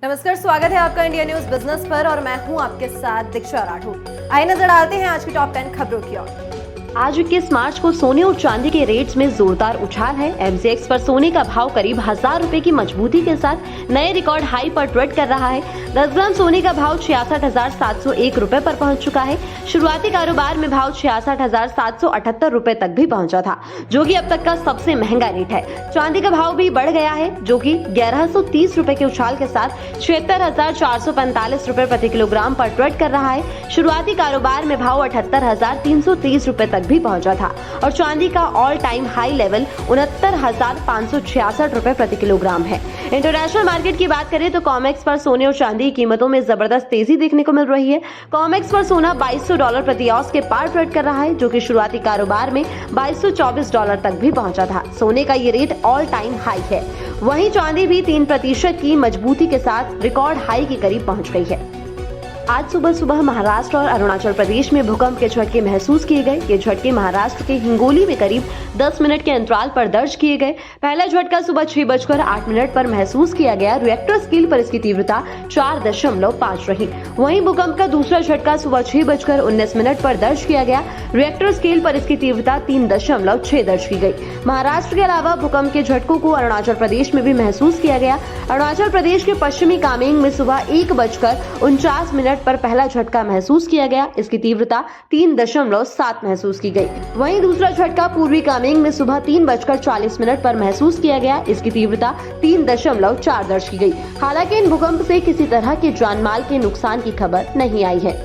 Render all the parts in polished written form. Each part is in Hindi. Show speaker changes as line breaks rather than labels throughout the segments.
नमस्कार, स्वागत है आपका इंडिया न्यूज बिजनेस पर और मैं हूं आपके साथ दीक्षा राठौर। आइए नजर डालते हैं आज की टॉप 10 खबरों की ओर। आज 21 मार्च को सोने और चांदी के रेट्स में जोरदार उछाल है। एमसीएक्स पर सोने का भाव करीब 1000 रुपए की मजबूती के साथ नए रिकॉर्ड हाई पर ट्रेड कर रहा है। 10 ग्राम सोने का भाव 66,701 रुपए पर पहुंच चुका है। शुरुआती कारोबार में भाव 66,778 रुपए तक भी पहुंचा था, जो कि अब तक का सबसे महंगा रेट है। चांदी का भाव भी बढ़ गया है, जो कि 1130 रुपए के उछाल के साथ 76,445 रुपए प्रति किलोग्राम पर ट्रेड कर रहा है। शुरुआती कारोबार में भाव 78,330 रुपए तक भी पहुंचा था और चांदी का ऑल टाइम हाई लेवल 69,566 रुपए प्रति किलोग्राम है। इंटरनेशनल मार्केट की बात करें तो कॉमेक्स पर सोने और चांदी की कीमतों में जबरदस्त तेजी देखने को मिल रही है। कॉमेक्स पर सोना $2200 प्रति औंस के पार ट्रेड कर रहा है, जो कि शुरुआती कारोबार में $2224 तक भी पहुंचा था। सोने का ये रेट ऑल टाइम हाई है। वहीं चांदी भी 3% की मजबूती के साथ रिकॉर्ड हाई के करीब पहुंच गई है। आज सुबह महाराष्ट्र और अरुणाचल प्रदेश में भूकंप के झटके महसूस किए गए। ये झटके महाराष्ट्र के हिंगोली में करीब 10 मिनट के अंतराल पर दर्ज किए गए। पहला झटका सुबह 6:08 पर महसूस किया गया। रिएक्टर स्केल पर इसकी तीव्रता 4.5 रही। वहीं भूकंप का दूसरा झटका सुबह 6:19 पर दर्ज किया गया। रिएक्टर स्केल पर इसकी तीव्रता 3.6 दर्ज की गई। महाराष्ट्र के अलावा भूकंप के झटकों को अरुणाचल प्रदेश में भी महसूस किया गया। अरुणाचल प्रदेश के पश्चिमी कामेंग में सुबह 1:49 पर पहला झटका महसूस किया गया। इसकी तीव्रता 3.7 महसूस की गई। वहीं दूसरा झटका पूर्वी कामेंग में सुबह 3:40 पर महसूस किया गया। इसकी तीव्रता 3.4 दर्ज की गई। हालांकि इन भूकंप से किसी तरह के जानमाल के नुकसान की खबर नहीं आई है।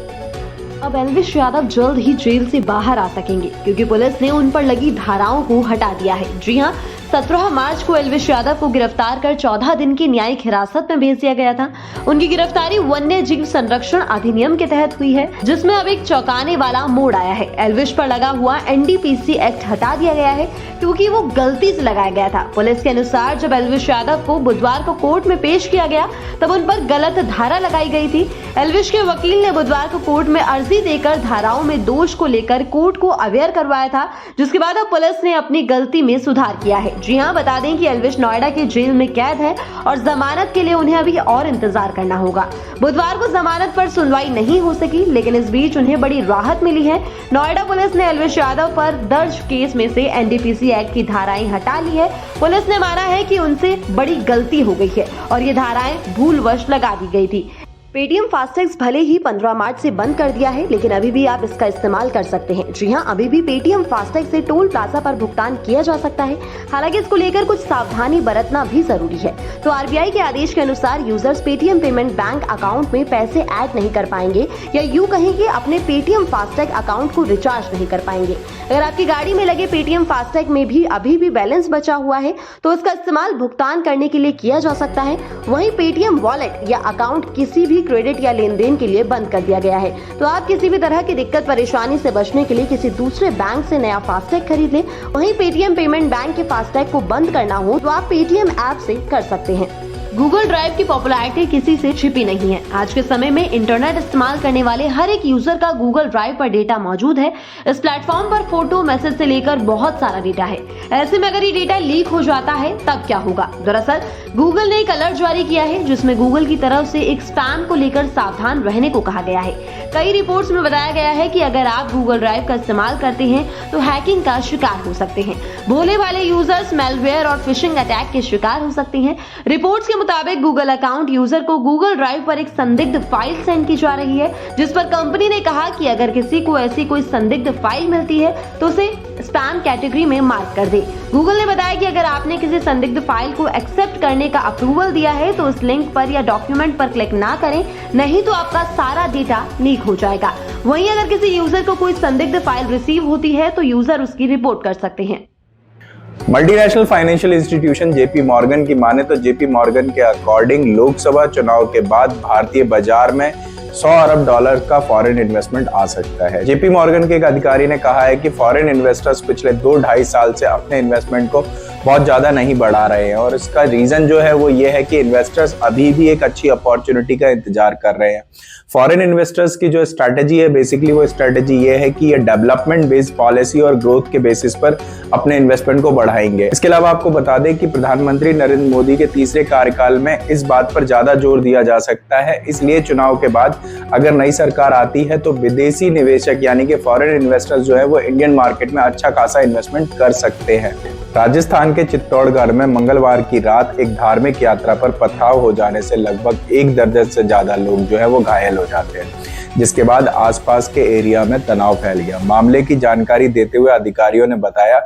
अब एल्विश यादव जल्द ही जेल से बाहर आ सकेंगे, क्योंकि पुलिस ने उन पर लगी धाराओं को हटा दिया है। जी हां, 17 मार्च को एल्विश यादव को गिरफ्तार कर 14 दिन की न्यायिक हिरासत में भेज दिया गया था। उनकी गिरफ्तारी वन्य जीव संरक्षण अधिनियम के तहत हुई है, जिसमें अब एक चौंकाने वाला मोड़ आया है। एल्विश पर लगा हुआ एनडीपीसी एक्ट हटा दिया गया है, क्योंकि वो गलती से लगाया गया था। पुलिस के अनुसार जब एल्विश यादव को बुधवार को कोर्ट में पेश किया गया, तब उन पर गलत धारा लगाई गई थी। एल्विश के वकील ने बुधवार को कोर्ट में अर्जी देकर धाराओं में दोष को लेकर कोर्ट को अवेयर करवाया था, जिसके बाद अब पुलिस ने अपनी गलती में सुधार किया है। जी हां, बता दें कि एल्विश नोएडा के जेल में कैद है और जमानत के लिए उन्हें अभी और इंतजार करना होगा। बुधवार को जमानत पर सुनवाई नहीं हो सकी, लेकिन इस बीच उन्हें बड़ी राहत मिली है। नोएडा पुलिस ने एल्विश यादव पर दर्ज केस में से एनडीपीसी एक्ट की धाराएं हटा ली है। पुलिस ने माना है कि उनसे बड़ी गलती हो गई है और ये धाराएं भूलवश लगा दी गई थी। पेटीएम फास्टैग्स भले ही 15 मार्च से बंद कर दिया है, लेकिन अभी भी आप इसका इस्तेमाल कर सकते हैं। जी हां, अभी भी पेटीएम फास्टैग से टोल प्लाजा पर भुगतान किया जा सकता है। हालांकि इसको लेकर कुछ सावधानी बरतना भी जरूरी है। तो आरबीआई के आदेश के अनुसार users Paytm payment bank account में पैसे ऐड नहीं कर पाएंगे, या यूं कहें कि अपने पेटीएम फास्टैग अकाउंट को रिचार्ज नहीं कर पाएंगे। अगर आपकी गाड़ी में लगे पेटीएम फास्टैग में भी अभी भी बैलेंस बचा हुआ है, तो इसका इस्तेमाल भुगतान करने के लिए किया जा सकता है। वहीं पेटीएम वॉलेट या अकाउंट किसी भी क्रेडिट या लेन देन के लिए बंद कर दिया गया है। तो आप किसी भी तरह की दिक्कत परेशानी से बचने के लिए किसी दूसरे बैंक से नया फास्टैग खरीद लें। वहीं पेटीएम पेमेंट बैंक के फास्टैग को बंद करना हो तो आप पेटीएम ऐप से कर सकते हैं। गूगल ड्राइव की पॉपुलैरिटी किसी से छिपी नहीं है। आज के समय में इंटरनेट इस्तेमाल करने वाले हर एक यूजर का गूगल ड्राइव पर डेटा मौजूद है। इस प्लेटफॉर्म पर फोटो, मैसेज से लेकर बहुत सारा डेटा है। ऐसे में अगर ये डेटा लीक हो जाता है तब क्या होगा? दरअसल गूगल ने एक अलर्ट जारी किया है, जिसमें गूगल की तरफ से एक स्पैम को लेकर सावधान रहने को कहा गया है। कई रिपोर्ट्स में बताया गया है कि अगर आप गूगल ड्राइव का इस्तेमाल करते हैं तो हैकिंग का शिकार हो सकते हैं। भोले वाले यूजर्स मैलवेयर और फिशिंग अटैक के शिकार हो सकते हैं। रिपोर्ट्स के मुताबिक गूगल अकाउंट यूजर को गूगल ड्राइव पर एक संदिग्ध फाइल सेंड की जा रही है, जिस पर कंपनी ने कहा कि अगर किसी को ऐसी कोई संदिग्ध फाइल मिलती है तो उसे स्पैम कैटेगरी में मार्क कर दे। गूगल ने बताया कि अगर आपने किसी संदिग्ध फाइल को एक्सेप्ट करने का अप्रूवल दिया है तो उस लिंक पर या डॉक्यूमेंट पर क्लिक ना करें, नहीं तो आपका सारा डेटा लीक हो जाएगा। वहीं अगर किसी यूजर को कोई संदिग्ध फाइल रिसीव होती है तो यूजर उसकी रिपोर्ट कर सकते हैं।
Multinational financial institution JP Morgan की माने तो जेपी मॉर्गन के अकॉर्डिंग लोकसभा चुनाव के बाद भारतीय बाजार में $100 अरब का फॉरेन इन्वेस्टमेंट आ सकता है। जेपी मॉर्गन के एक अधिकारी ने कहा है कि फॉरेन इन्वेस्टर्स पिछले 2-2.5 साल से अपने इन्वेस्टमेंट को बहुत ज़्यादा नहीं बढ़ा रहे हैं। और इसका रीज़न जो है वो ये है कि इन्वेस्टर्स अभी भी एक अच्छी अपॉर्चुनिटी का इंतजार कर रहे हैं। फॉरेन इन्वेस्टर्स की जो स्ट्रैटेजी है, बेसिकली वो स्ट्रैटेजी ये है कि ये डेवलपमेंट बेस्ड पॉलिसी और ग्रोथ के बेसिस पर अपने इन्वेस्टमेंट को बढ़ाएंगे। इसके अलावा आपको बता दें कि प्रधानमंत्री नरेंद्र मोदी के तीसरे कार्यकाल में इस बात पर ज्यादा जोर दिया जा सकता है, इसलिए चुनाव के बाद अगर नई सरकार आती है तो विदेशी निवेशक यानी कि फॉरेन इन्वेस्टर्स जो है वो इंडियन मार्केट में अच्छा खासा इन्वेस्टमेंट कर सकते हैं। राजस्थान के चित्तौड़गढ़ में मंगलवार की रात एक धार्मिक यात्रा पर पथराव हो जाने से लगभग 1 दर्जन से ज्यादा लोग जो है वो घायल हो जाते हैं, जिसके बाद आसपास के एरिया में तनाव फैल गया। मामले की जानकारी देते हुए अधिकारियों ने बताया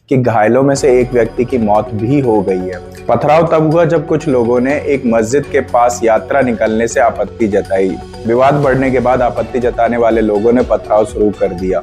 कि घायलों में से एक व्यक्ति की मौत भी हो गई है। पथराव तब हुआ जब कुछ लोगों ने एक मस्जिद के पास यात्रा निकलने से आपत्ति जताई। विवाद बढ़ने के बाद आपत्ति जताने वाले लोगों ने पथराव शुरू कर दिया।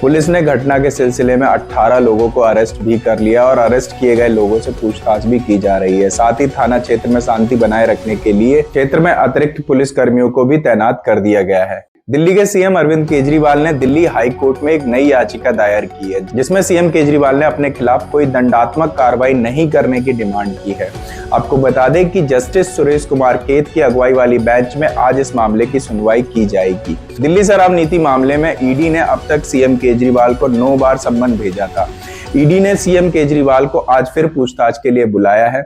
पुलिस ने घटना के सिलसिले में 18 लोगों को अरेस्ट भी कर लिया और अरेस्ट किए गए लोगों से पूछताछ भी की जा रही है। साथ ही थाना क्षेत्र में शांति बनाए रखने के लिए क्षेत्र में अतिरिक्त पुलिस कर्मियों को भी तैनात कर दिया गया है। दिल्ली के सीएम अरविंद केजरीवाल ने दिल्ली हाई कोर्ट में एक नई याचिका दायर की है, जिसमें सीएम केजरीवाल ने अपने खिलाफ कोई दंडात्मक कार्रवाई नहीं करने की डिमांड की है। आपको बता दें कि जस्टिस सुरेश कुमार कैत की अगुवाई वाली बेंच में आज इस मामले की सुनवाई की जाएगी। दिल्ली शराब नीति मामले में ईडी ने अब तक सीएम केजरीवाल को 9 बार सम्मन भेजा था। ईडी ने सीएम केजरीवाल को आज फिर पूछताछ के लिए बुलाया है।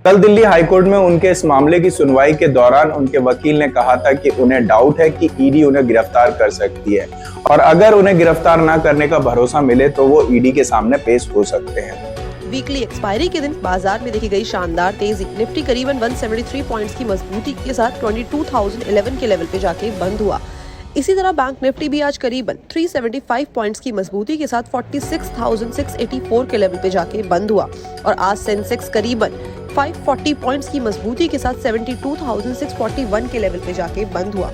कल दिल्ली हाईकोर्ट में उनके इस मामले की सुनवाई के दौरान उनके वकील ने कहा था कि उन्हें डाउट है कि ईडी उन्हें गिरफ्तार कर सकती है और अगर उन्हें गिरफ्तार न करने का भरोसा मिले तो वो ईडी के सामने पेश हो सकते हैं।
वीकली एक्सपायरी के दिन बाजार में देखी गई शानदार तेजी। निफ्टी करीबन 173 पॉइंट्स की मजबूती के साथ 22,011 के लेवल पे जाके बंद हुआ। इसी तरह बैंक निफ्टी भी आज करीबन 375 पॉइंट्स की मजबूती के साथ 46,684 के लेवल पे जाके बंद हुआ और आज सेंसेक्स करीबन 540 पॉइंट्स की मजबूती के साथ 72,641 के लेवल पे जाके बंद हुआ।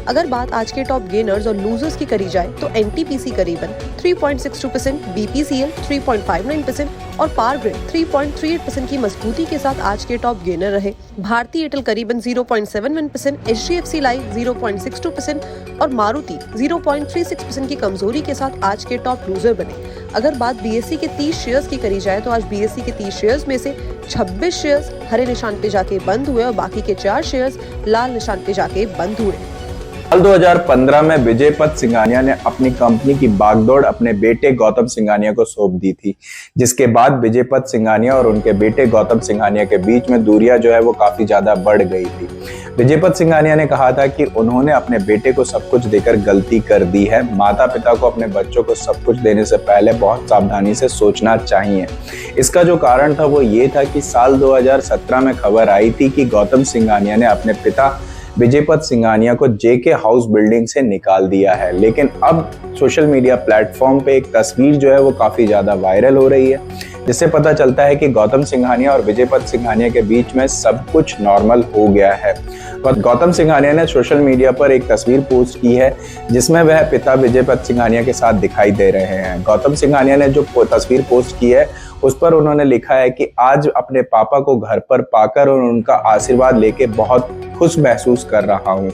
अगर बात आज के टॉप गेनर्स और लूजर्स की करी जाए तो एनटीपीसी करीबन 3.62%, बीपीसीएल 3.59% और पावर ग्रिड 3.38% की मजबूती के साथ आज के टॉप गेनर रहे। भारतीय एयरटेल करीबन 0.71%, एचडीएफसी लाइफ 0.62% और मारुति 0.36% की कमजोरी के साथ आज के टॉप लूजर बने। अगर बात बीएसई के 30 शेयर्स की करी जाए तो आज बीएसई के 30 शेयर्स में से 26 शेयर्स हरे निशान पे जाके बंद हुए और बाकी के 4 शेयर्स लाल निशान पे जाके बंद हुए।
साल 2015 में विजय पथ सिंघानिया ने अपनी कंपनी की बागडोर अपने बेटे गौतम सिंघानिया को सौंप दी थी, जिसके बाद विजय पथ सिंघानिया और उनके बेटे गौतम सिंघानिया के बीच में दूरियां जो है वो काफी ज्यादा बढ़ गई थी। विजय पथ सिंघानिया ने कहा था कि उन्होंने अपने बेटे को सब कुछ देकर गलती कर दी है। माता पिता को अपने बच्चों को सब कुछ देने से पहले बहुत सावधानी से सोचना चाहिए। इसका जो कारण था वो ये था कि साल 2017 में खबर आई थी कि गौतम सिंघानिया ने अपने पिता विजय पथ सिंघानिया को जेके हाउस बिल्डिंग से निकाल दिया है। लेकिन अब सोशल मीडिया प्लेटफॉर्म पे एक तस्वीर जो है वो काफी ज्यादा वायरल हो रही है, जिससे पता चलता है कि गौतम सिंघानिया और विजय पथ सिंघानिया के बीच में सब कुछ नॉर्मल हो गया है। गौतम सिंघानिया ने सोशल मीडिया पर एक तस्वीर पोस्ट की है जिसमें वह पिता विजय पथ सिंघानिया के साथ दिखाई दे रहे हैं। गौतम सिंघानिया ने जो तस्वीर पोस्ट की है उस पर उन्होंने लिखा है कि आज अपने पापा को घर पर पाकर और उनका आशीर्वाद लेके बहुत खुश महसूस कर रहा हूँ।